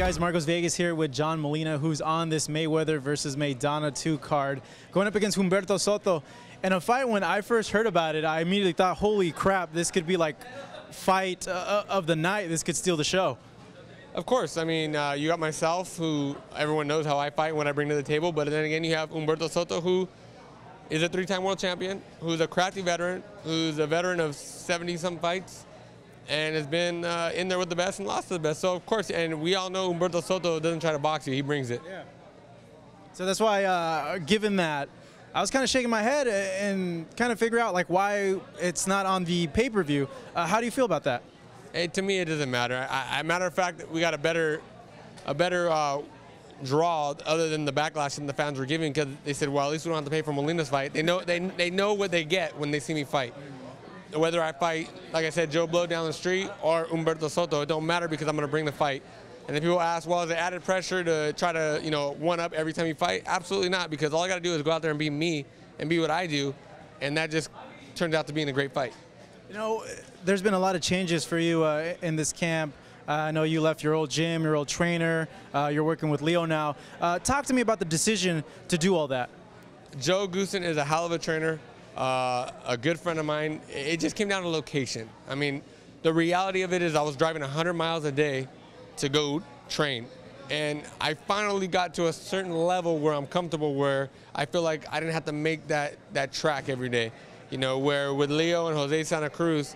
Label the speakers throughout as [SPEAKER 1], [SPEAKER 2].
[SPEAKER 1] Guys, Marcos Villegas here with John Molina, who's on this Mayweather versus Maidana 2 card, going up against Humberto Soto. And a fight, when I first heard about it, I immediately thought, holy crap, this could be like fight of the night. This could steal the show.
[SPEAKER 2] Of course. I mean, you got myself, who everyone knows how I fight when I bring to the table. But then again, you have Humberto Soto, who is a 3-time world champion, who's a crafty veteran, who's a veteran of 70-some fights, and has been in there with the best and lost to the best. So, of course, and we all know Humberto Soto doesn't try to box you. He brings it.
[SPEAKER 1] Yeah. So that's why, given that, I was kind of shaking my head and kind of figure out, like, why it's not on the pay-per-view. How do you feel about that?
[SPEAKER 2] Hey, to me, it doesn't matter. Matter of fact, we got a better draw other than the backlash that the fans were giving, because they said, well, at least we don't have to pay for Molina's fight. They know what they get when they see me fight. Whether I fight, like I said, Joe Blow down the street or Humberto Soto, it don't matter, because I'm going to bring the fight. And then people ask, well, is it added pressure to try to, one-up every time you fight? Absolutely not, because all I got to do is go out there and be me and be what I do, and that just turns out to being a great fight.
[SPEAKER 1] You know, there's been a lot of changes for you in this camp. I know you left your old gym, your old trainer. You're working with Leo now. Talk to me about the decision to do all that.
[SPEAKER 2] Joe Goosen is a hell of a trainer, a good friend of mine. It just came down to location. I mean, the reality of it is I was driving 100 miles a day to go train. And I finally got to a certain level where I'm comfortable, where I feel like I didn't have to make that track every day. Where with Leo and Jose Santa Cruz,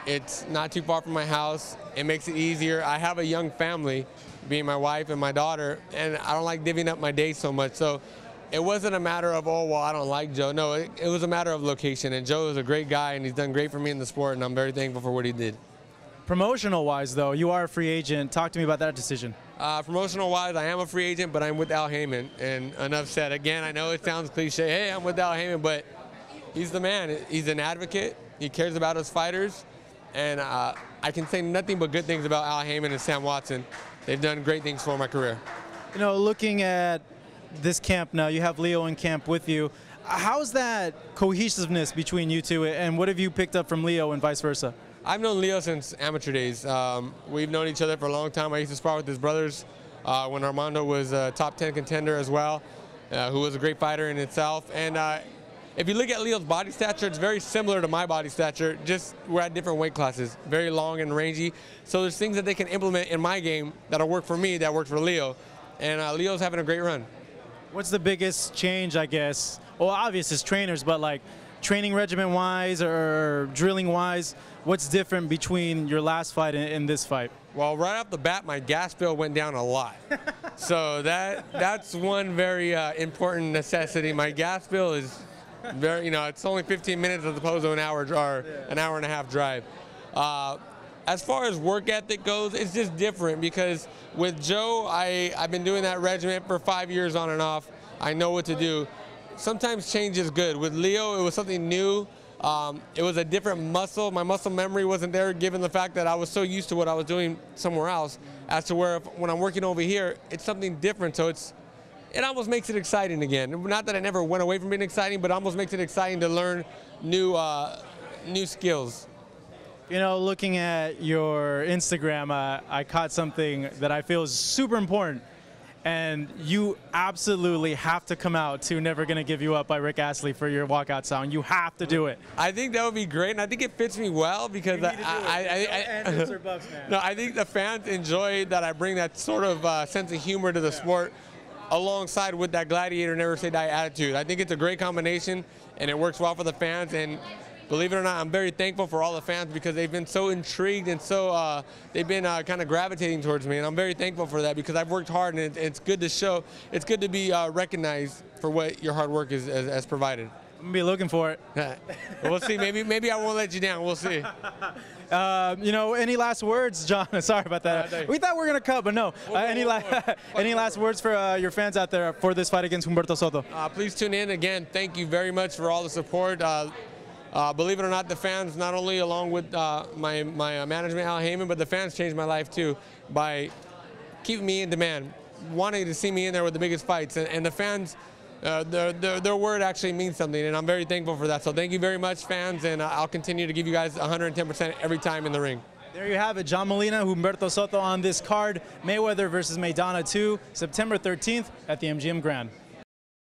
[SPEAKER 2] it's not too far from my house. It makes it easier. I have a young family, being my wife and my daughter, and I don't like divvying up my day so much. So it wasn't a matter of, oh, well, I don't like Joe. No, it was a matter of location. And Joe is a great guy, and he's done great for me in the sport, and I'm very thankful for what he did.
[SPEAKER 1] Promotional-wise, though, you are a free agent. Talk to me about that decision.
[SPEAKER 2] Promotional-wise, I am a free agent, but I'm with Al Heyman. And enough said. Again, I know it sounds cliche. Hey, I'm with Al Heyman, but he's the man. He's an advocate. He cares about us fighters. And I can say nothing but good things about Al Heyman and Sam Watson. They've done great things for my career.
[SPEAKER 1] Looking at this camp now, you have Leo in camp with you. How's that cohesiveness between you two, and what have you picked up from Leo and vice versa?
[SPEAKER 2] I've known Leo since amateur days. We've known each other for a long time. I used to spar with his brothers when Armando was a top 10 contender as well, who was a great fighter in itself. And if you look at Leo's body stature, it's very similar to my body stature, just we're at different weight classes, very long and rangy. So there's things that they can implement in my game that'll work for me, that works for Leo. And Leo's having a great run.
[SPEAKER 1] What's the biggest change, I guess? Well, obvious is trainers, but like training regimen-wise or drilling-wise, what's different between your last fight and this fight?
[SPEAKER 2] Well, right off the bat, my gas bill went down a lot. So that's one very important necessity. My gas bill is very, it's only 15 minutes as opposed to an hour or an hour and a half drive. As far as work ethic goes, it's just different, because with Joe, I've been doing that regimen for 5 years on and off. I know what to do. Sometimes change is good. With Leo, it was something new. It was a different muscle. My muscle memory wasn't there, given the fact that I was so used to what I was doing somewhere else, as to where when I'm working over here, it's something different. So it almost makes it exciting again. Not that I never went away from being exciting, but it almost makes it exciting to learn new skills.
[SPEAKER 1] Looking at your Instagram, I caught something that I feel is super important. And you absolutely have to come out to "Never Gonna Give You Up" by Rick Astley for your walkout sound. You have to do it.
[SPEAKER 2] I think that would be great, and I think it fits me well, because
[SPEAKER 1] No
[SPEAKER 2] I think the fans enjoy that I bring that sort of sense of humor to the sport, alongside with that gladiator, never say die attitude. I think it's a great combination, and it works well for the fans. And believe it or not, I'm very thankful for all the fans, because they've been so intrigued and so they've been kind of gravitating towards me, and I'm very thankful for that, because I've worked hard, and it's good to show. It's good to be recognized for what your hard work has provided.
[SPEAKER 1] I'm gonna be looking for it.
[SPEAKER 2] We'll see. Maybe I won't let you down. We'll see.
[SPEAKER 1] Any last words, John? Sorry about that. We thought we were gonna cut, but no. Any last words for your fans out there for this fight against Humberto Soto?
[SPEAKER 2] Please tune in. Again, thank you very much for all the support. Believe it or not, the fans, not only along with my management, Al Heyman, but the fans changed my life too, by keeping me in demand, wanting to see me in there with the biggest fights. And the fans, their word actually means something, and I'm very thankful for that. So thank you very much, fans, and I'll continue to give you guys 110% every time in the ring.
[SPEAKER 1] There you have it, John Molina, Humberto Soto on this card. Mayweather versus Maidana 2, September 13th at the MGM Grand.